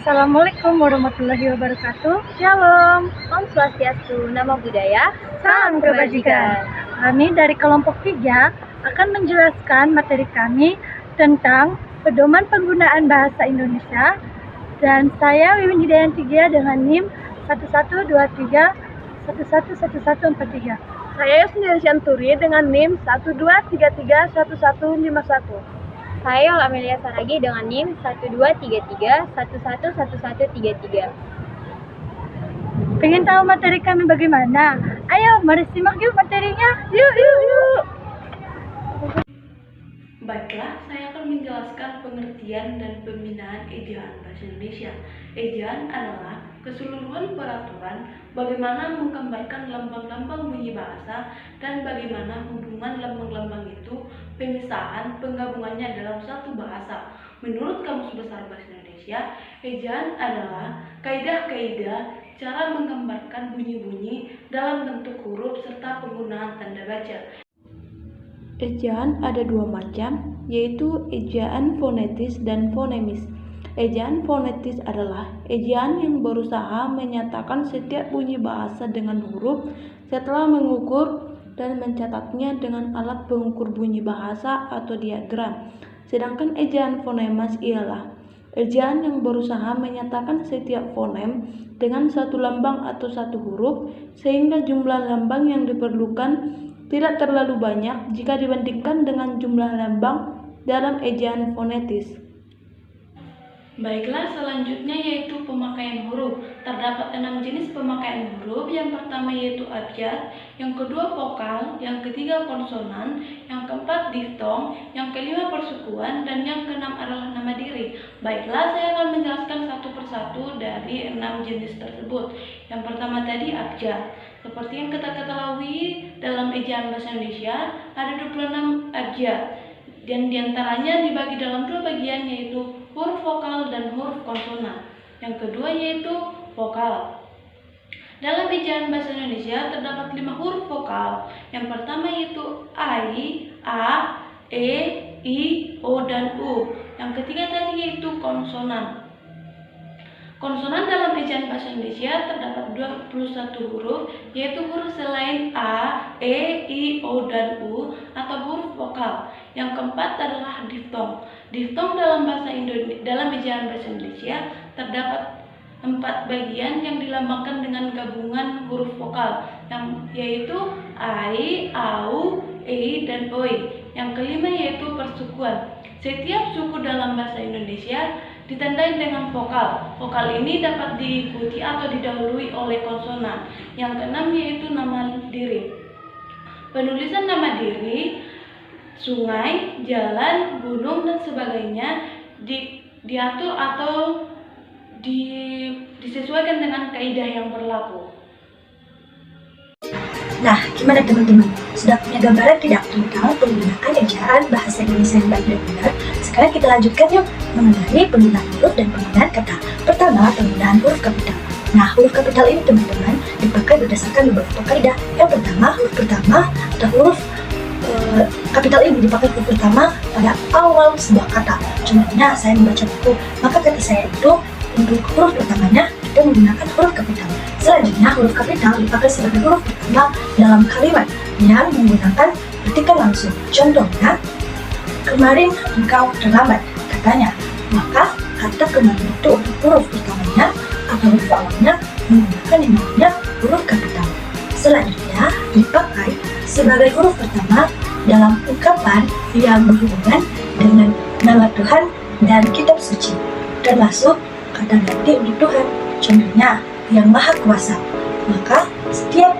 Assalamualaikum warahmatullahi wabarakatuh. Shalom. Om Swastiastu, Namo Buddhaya, Salam kebajikan. Kami dari kelompok 3 akan menjelaskan materi kami tentang pedoman penggunaan bahasa Indonesia, dan saya Wiwin Hidayanti dengan NIM 1123 111143. Saya Yosnia Syanturi dengan NIM 1233 1151. Saya Yol Amelia Saragi dengan NIM 1233 111133. Pengen tahu materi kami bagaimana? Ayo, mari simak yuk materinya. Yuk. Baiklah, saya akan menjelaskan pengertian dan pembinaan ejaan bahasa Indonesia. Ejaan adalah keseluruhan peraturan bagaimana menggambarkan lambang-lambang bunyi bahasa dan bagaimana hubungan lambang-lambang itu, pemisahan, penggabungannya dalam satu bahasa. Menurut Kamus Besar Bahasa Indonesia, ejaan adalah kaidah-kaidah cara menggambarkan bunyi-bunyi dalam bentuk huruf serta penggunaan tanda baca. Ejaan ada dua macam, yaitu ejaan fonetis dan fonemis. Ejaan fonetis adalah ejaan yang berusaha menyatakan setiap bunyi bahasa dengan huruf setelah mengukur dan mencatatnya dengan alat pengukur bunyi bahasa atau diagram. Sedangkan ejaan fonemas ialah ejaan yang berusaha menyatakan setiap fonem dengan satu lambang atau satu huruf, sehingga jumlah lambang yang diperlukan tidak terlalu banyak jika dibandingkan dengan jumlah lambang dalam ejaan fonetis. Baiklah, selanjutnya yaitu pemakaian huruf. Terdapat 6 jenis pemakaian huruf. Yang pertama yaitu abjad, yang kedua vokal, yang ketiga konsonan, yang keempat diftong, yang kelima persukuan, dan yang keenam adalah nama diri. Baiklah, saya akan menjelaskan satu persatu dari 6 jenis tersebut. Yang pertama tadi abjad. Seperti yang kita ketahui, dalam ejaan bahasa Indonesia ada 26 abjad, dan diantaranya dibagi dalam dua bagian, yaitu huruf vokal dan huruf konsonan. Yang kedua yaitu vokal. Dalam ejaan bahasa Indonesia terdapat 5 huruf vokal. Yang pertama yaitu I, A, E, I, O, dan U. Yang ketiga tadi yaitu konsonan. Konsonan dalam ejaan bahasa Indonesia terdapat 21 huruf, yaitu huruf selain A, E, I, O, dan U atau huruf vokal. Yang keempat adalah diftong. Diftong dalam ejaan bahasa Indonesia terdapat 4 bagian yang dilambangkan dengan gabungan huruf vokal, yaitu I, AU, EI, dan OI. Yang kelima yaitu persukuan. Setiap suku dalam bahasa Indonesia ditandai dengan vokal. Vokal ini dapat diikuti atau didahului oleh konsonan. Yang keenam yaitu nama diri. Penulisan nama diri, sungai, jalan, gunung, dan sebagainya diatur atau disesuaikan dengan kaidah yang berlaku. Nah, gimana teman-teman? Sudah punya gambaran tidak tentang penggunaan ejaan bahasa Indonesia yang baik dan benar? Sekarang kita lanjutkan yuk mengenai penggunaan huruf dan penggunaan kata. Pertama, penggunaan huruf kapital. Nah, huruf kapital ini teman-teman dipakai berdasarkan beberapa kaidah. Yang pertama, huruf pertama atau huruf kapital ini dipakai huruf pertama pada awal sebuah kata. Contohnya, saya membaca buku, maka kata saya itu untuk huruf pertamanya kita menggunakan huruf kapital. Selanjutnya, huruf kapital dipakai sebagai huruf pertama dalam kalimat yang menggunakan petikan langsung. Contohnya, kemarin engkau terlambat, katanya. Maka kata kemarin itu untuk huruf pertamanya atau huruf awalnya menggunakan yang namanya huruf kapital. Selanjutnya, dipakai sebagai huruf pertama dalam ungkapan yang berhubungan dengan nama Tuhan dan kitab suci, termasuk kata ganti untuk Tuhan. Contohnya, yang Maha Kuasa. Maka setiap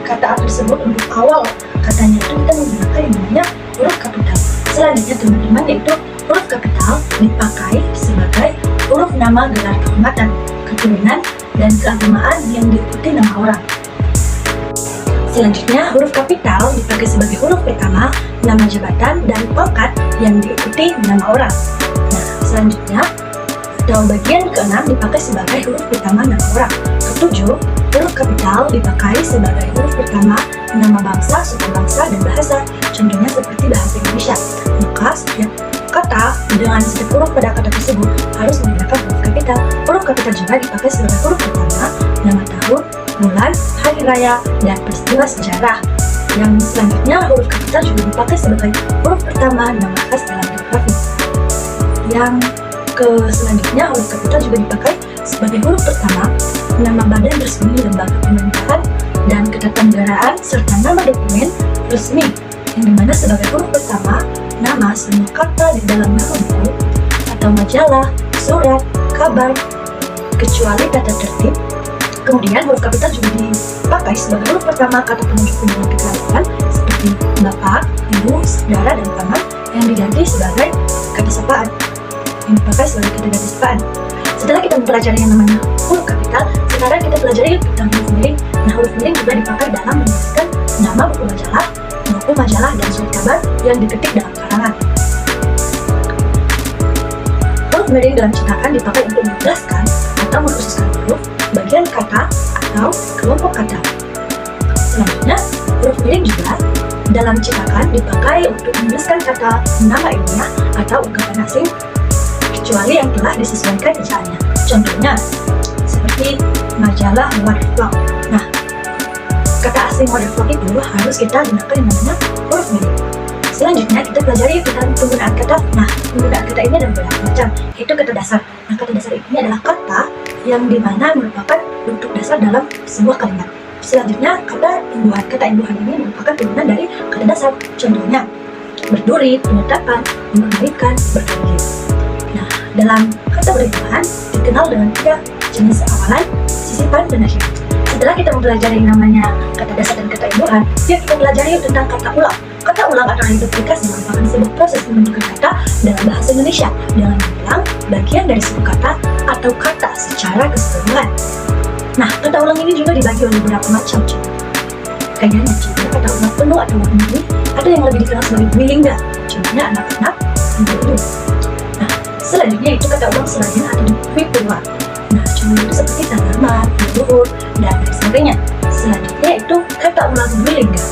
kata tersebut untuk awal katanya itu kita menggunakan yang namanya huruf kapital. Selanjutnya teman-teman, yaitu huruf kapital dipakai sebagai huruf nama gelar kehormatan, keturunan, dan keagamaan yang diikuti nama orang. Selanjutnya, huruf kapital dipakai sebagai huruf pertama nama jabatan dan pangkat yang diikuti nama orang. Nah, selanjutnya dalam bagian ke-6 dipakai sebagai huruf pertama nama orang. Ketujuh, huruf kapital dipakai sebagai huruf pertama nama bangsa, suku bangsa, dan bahasa. Contohnya seperti bahasa Indonesia. Maka setiap kata dengan setiap huruf pada kata tersebut harus menggunakan huruf kapital. Huruf juga dipakai sebagai huruf pertama nama tahun, bulan, hari raya, dan peristiwa sejarah. Yang selanjutnya huruf kapital juga dipakai sebagai huruf pertama nama khas dalam geografi. Yang selanjutnya huruf kapital juga dipakai sebagai huruf pertama nama badan resmi lembaga pemerintahan dan ketatanegaraan serta nama dokumen resmi, yang dimana sebagai huruf pertama nama semua kata di dalam nama buku atau majalah, surat, kabar, kecuali tata tertib. Kemudian huruf kapital juga dipakai sebagai huruf pertama kata penunjuk hubungan kekerabatan seperti bapak, ibu, saudara, dan paman, yang diganti sebagai kata sapaan, yang dipakai sebagai kata ganti sapaan. Setelah kita mempelajari yang namanya huruf kapital, sekarang kita pelajari tentang huruf miring. Nah, huruf miring juga dipakai dalam menuliskan nama buku majalah, dan surat kabar yang diketik dalam karangan. Huruf miring dalam cetakan dipakai untuk menegaskan atau mengkhususkan huruf, bagian kata, atau kelompok kata. Selanjutnya, huruf miring juga dalam cetakan dipakai untuk menuliskan kata nama ilmiah atau ungkapan asing, kecuali yang telah disesuaikan ejaannya. Contohnya, seperti majalah Waterflock. Nah, kata asing Waterflock itu harus kita gunakan yang namanya huruf miring. Selanjutnya kita pelajari tentang penggunaan kata. Nah, penggunaan kata ini ada beberapa macam, yaitu kata dasar. Nah, kata dasar ini adalah kata yang dimana merupakan bentuk dasar dalam sebuah kalimat. Selanjutnya, kata imbuhan. Kata imbuhan ini merupakan turunan dari kata dasar. Contohnya, berduri, penetapan, mengembalikan, berkarir. Nah, dalam kata berimbuhan dikenal dengan 3 jenis awalan, sisipan, dan akhir. Setelah kita mempelajari namanya kata dasar dan kata imbuhan, yuk kita pelajari tentang kata ulang. Kata ulang atau reduplikasi merupakan sebuah proses pembentukan kata dalam bahasa Indonesia dengan mengulang bagian dari suku kata atau kata secara keseluruhan. Nah, kata ulang ini juga dibagi oleh beberapa macam. Kayaknya kata ulang penuh atau warna, ada yang lebih dikenal sebagai dwilingga, contohnya anak-anak, ibu-ibu. Nah, selanjutnya itu kata ulang selain atau dwipurwa. Nah, contohnya itu seperti tanaman, leluhur, dan lain sebagainya. Selanjutnya itu kata ulang dwilingga.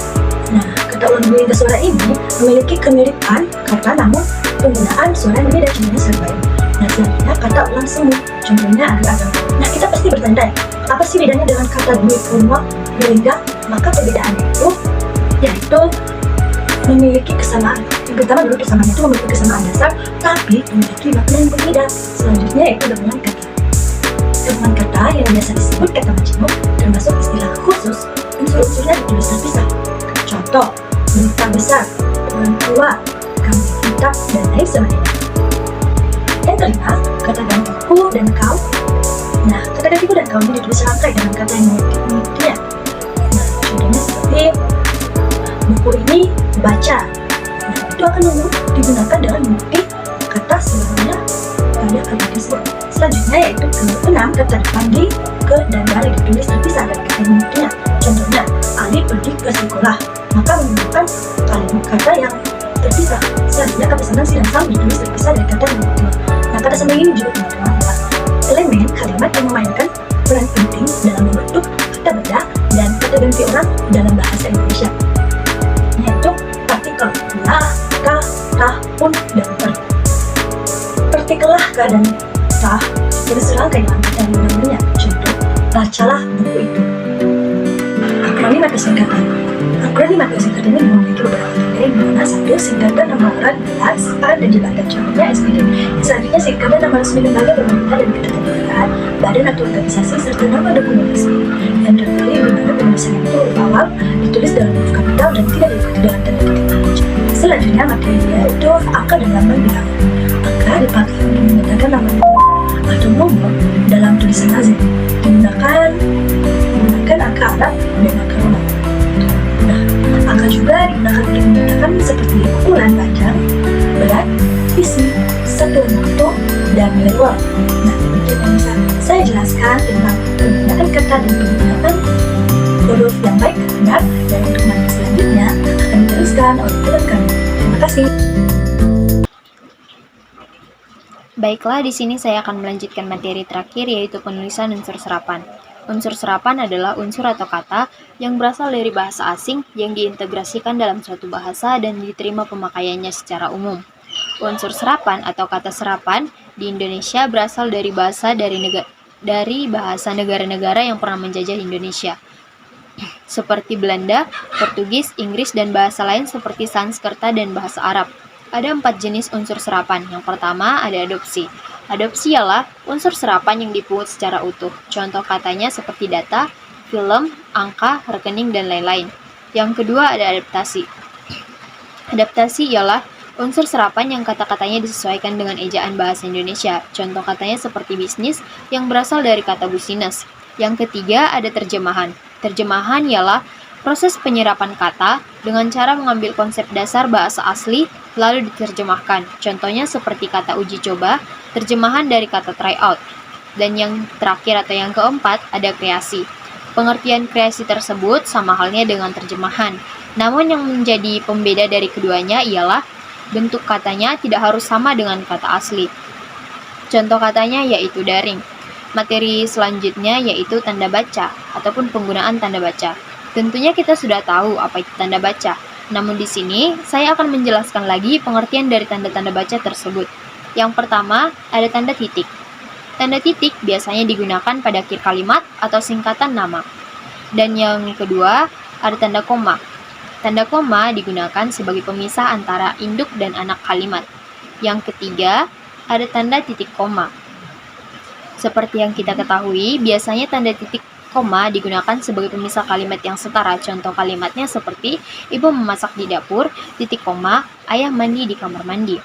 Nah, kata ulang dwilingga suara ini memiliki kemiripan kata, namun penggunaan suara ini dan contohnya serbait. Nah, selanjutnya kata ulang semu, contohnya agak-agak. Nah, kita pasti bertanya, apa sih bedanya dengan kata dwipurwa, dwilingga? Maka perbedaannya itu yaitu memiliki kesamaan. Yang pertama dulu kesamaan itu memiliki kesamaan dasar, tapi memiliki makna yang berbeda. Selanjutnya yaitu gabungan kata. Gabungan kata yang biasa disebut kata majemuk termasuk istilah khusus, unsur-unsurnya ditulis terpisah. Contoh, berita besar, orang tua, kambing hitam, dan lain sebagainya. Yang kelima, kata gantiku dan kau. Nah, kata gantiku dan kau ini ditulis rangkai dengan kata yang memilikinya. Nah, contohnya seperti buku ini baca. Nah, itu akan digunakan dalam memiliki kata sebelumnya pada kata tersebut. Selanjutnya yaitu ke-6, kata depan di, ke, dan dari ditulis terpisah dari kata yang memilikinya. Contohnya, Ali pergi ke sekolah, maka menggunakan kalimat kata yang terpisah. Selanjutnya, kata senang si dan sang ditulis terpisah dari kata yang memilikinya. Nah, kata senang ini juga teman-teman adalah elemen kalimat yang memainkan peran penting dalam membentuk kata benda dan kata ganti orang dalam bahasa Indonesia, yaitu partikel lah, kah, tah, pun, dan per. Partikel lah, kah, dan tah ditulis serangkai dalam kata yang namanya. Contoh, bacalah buku itu. Akronim atau singkatan. Akronim atau singkatan ini memiliki beberapa tanda, di mana satu, singkatan nama orang, gelar, sekarang, dan jabatan. Contohnya SPD. Selanjutnya singkatan nama resmi lembaga pemerintah dan ketatanegaraan, badan atau organisasi, serta nama dokumen resmi. Yang terpilih di mana penulisan itu huruf awal ditulis dalam huruf kapital dan tidak diikuti dengan tanda ketik. Selanjutnya materinya itu angka dan lambang bilangan. Angka dipakai untuk menyatakan nama atau nomor dalam tulisan azim. Menggunakan angka Arab dan angka Roman. Nah, angka juga digunakan untuk menyatakan seperti ukuran panjang, berat, isi, satuan waktu, dan nilai uang. Nah, demikian yang bisa saya jelaskan tentang penggunaan kata dan penggunaan huruf yang baik dan benar, dan untuk materi selanjutnya akan diteruskan oleh teman kami. Terima kasih. Baiklah, di sini saya akan melanjutkan materi terakhir, yaitu penulisan unsur serapan. Unsur serapan adalah unsur atau kata yang berasal dari bahasa asing yang diintegrasikan dalam suatu bahasa dan diterima pemakaiannya secara umum. Unsur serapan atau kata serapan di Indonesia berasal dari bahasa dari dari bahasa negara-negara yang pernah menjajah Indonesia, seperti Belanda, Portugis, Inggris, dan bahasa lain seperti Sanskerta dan bahasa Arab. Ada 4 jenis unsur serapan. Yang pertama ada adopsi. Adopsi ialah unsur serapan yang dipungut secara utuh. Contoh katanya seperti data, film, angka, rekening, dan lain-lain. Yang kedua ada adaptasi. Adaptasi ialah unsur serapan yang kata-katanya disesuaikan dengan ejaan bahasa Indonesia. Contoh katanya seperti bisnis yang berasal dari kata business. Yang ketiga ada terjemahan. Terjemahan ialah proses penyerapan kata dengan cara mengambil konsep dasar bahasa asli lalu diterjemahkan. Contohnya seperti kata uji coba, terjemahan dari kata try out. Dan yang terakhir atau yang keempat ada kreasi. Pengertian kreasi tersebut sama halnya dengan terjemahan. Namun yang menjadi pembeda dari keduanya ialah bentuk katanya tidak harus sama dengan kata asli. Contoh katanya yaitu daring. Materi selanjutnya yaitu tanda baca ataupun penggunaan tanda baca. Tentunya kita sudah tahu apa itu tanda baca. Namun di sini saya akan menjelaskan lagi pengertian dari tanda-tanda baca tersebut. Yang pertama ada tanda titik. Tanda titik biasanya digunakan pada akhir kalimat atau singkatan nama. Dan yang kedua ada tanda koma. Tanda koma digunakan sebagai pemisah antara induk dan anak kalimat. Yang ketiga ada tanda titik koma. Seperti yang kita ketahui, biasanya tanda titik koma digunakan sebagai pemisah kalimat yang setara. Contoh kalimatnya seperti ibu memasak di dapur, titik koma, ayah mandi di kamar mandi.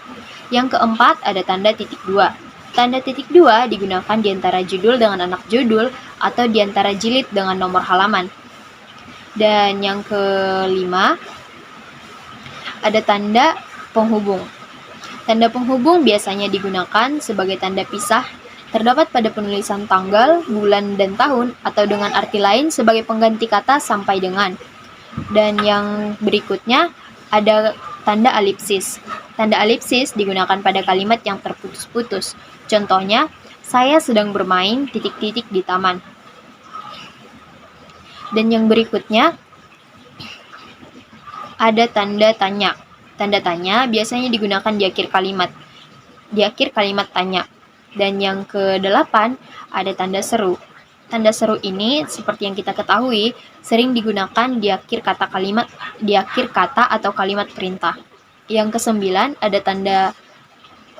Yang keempat ada tanda titik dua. Tanda titik dua digunakan di antara judul dengan anak judul atau di antara jilid dengan nomor halaman. Dan yang kelima ada tanda penghubung. Tanda penghubung biasanya digunakan sebagai tanda pisah. Terdapat pada penulisan tanggal, bulan, dan tahun, atau dengan arti lain sebagai pengganti kata sampai dengan. Dan yang berikutnya ada tanda elipsis. Tanda elipsis digunakan pada kalimat yang terputus-putus. Contohnya, saya sedang bermain titik-titik di taman. Dan yang berikutnya ada tanda tanya. Tanda tanya biasanya digunakan di akhir kalimat. Di akhir kalimat tanya. Dan yang ke-8 ada tanda seru. Tanda seru ini seperti yang kita ketahui sering digunakan di akhir kata atau kalimat perintah. Yang ke-9 ada tanda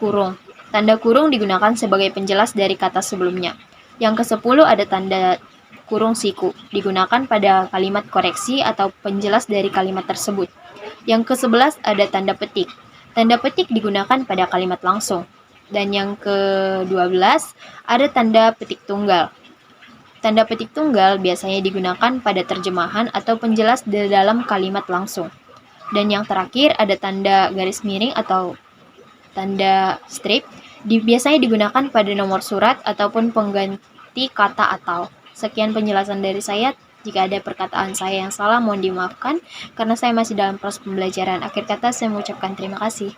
kurung. Tanda kurung digunakan sebagai penjelas dari kata sebelumnya. Yang ke-10 ada tanda kurung siku, digunakan pada kalimat koreksi atau penjelas dari kalimat tersebut. Yang ke-11 ada tanda petik. Tanda petik digunakan pada kalimat langsung. Dan yang ke-12 ada tanda petik tunggal. Tanda petik tunggal biasanya digunakan pada terjemahan atau penjelas di dalam kalimat langsung. Dan yang terakhir ada tanda garis miring atau tanda strip. Biasanya digunakan pada nomor surat ataupun pengganti kata atau. Sekian penjelasan dari saya. Jika ada perkataan saya yang salah mohon dimaafkan karena saya masih dalam proses pembelajaran. Akhir kata saya mengucapkan terima kasih.